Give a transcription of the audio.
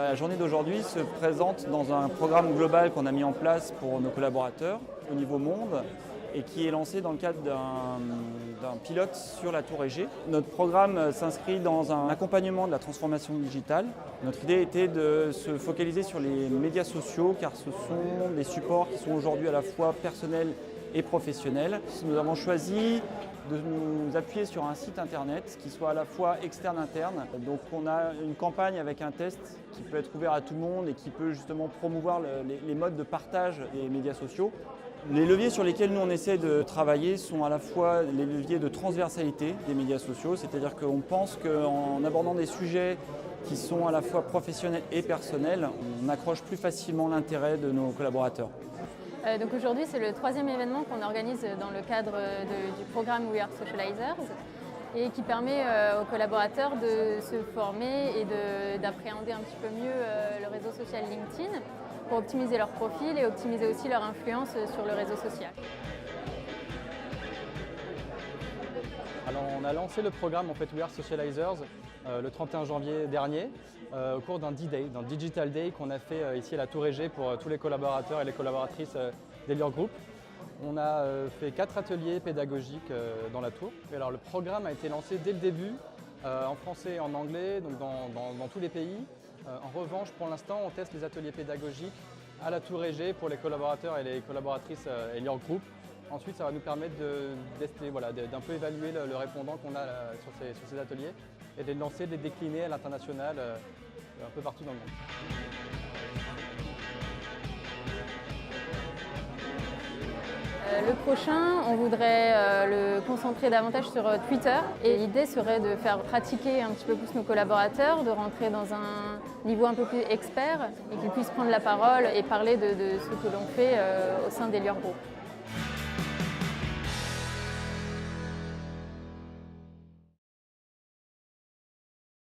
La journée d'aujourd'hui se présente dans un programme global qu'on a mis en place pour nos collaborateurs au niveau monde et qui est lancé dans le cadre d'un pilote sur la Tour Égée. Notre programme s'inscrit dans un accompagnement de la transformation digitale. Notre idée était de se focaliser sur les médias sociaux car ce sont des supports qui sont aujourd'hui à la fois personnels et professionnels. Nous avons choisi de nous appuyer sur un site internet qui soit à la fois externe-interne. Donc on a une campagne avec un test qui peut être ouvert à tout le monde et qui peut justement promouvoir les modes de partage des médias sociaux. Les leviers sur lesquels nous on essaie de travailler sont à la fois les leviers de transversalité des médias sociaux, c'est-à-dire qu'on pense qu'en abordant des sujets qui sont à la fois professionnels et personnels, on accroche plus facilement l'intérêt de nos collaborateurs. Donc aujourd'hui, c'est le 3e événement qu'on organise dans le cadre du programme We Are Socializers et qui permet aux collaborateurs de se former et d'appréhender un petit peu mieux le réseau social LinkedIn pour optimiser leur profil et optimiser aussi leur influence sur le réseau social. Alors, on a lancé le programme We Are Socializers le 31 janvier dernier au cours d'un D-Day, d'un Digital Day qu'on a fait ici à la Tour Égée pour tous les collaborateurs et les collaboratrices d'Elior Group. On a fait 4 ateliers pédagogiques dans la tour. Et alors, le programme a été lancé dès le début en français et en anglais, donc dans tous les pays. En revanche, pour l'instant, on teste les ateliers pédagogiques à la Tour Égée pour les collaborateurs et les collaboratrices Elior Group. Ensuite, ça va nous permettre d'un peu évaluer le répondant qu'on a sur ces ateliers et de les lancer, de les décliner à l'international un peu partout dans le monde. Le prochain, on voudrait le concentrer davantage sur Twitter et l'idée serait de faire pratiquer un petit peu plus nos collaborateurs, de rentrer dans un niveau un peu plus expert et qu'ils puissent prendre la parole et parler de ce que l'on fait au sein d'Elior Group.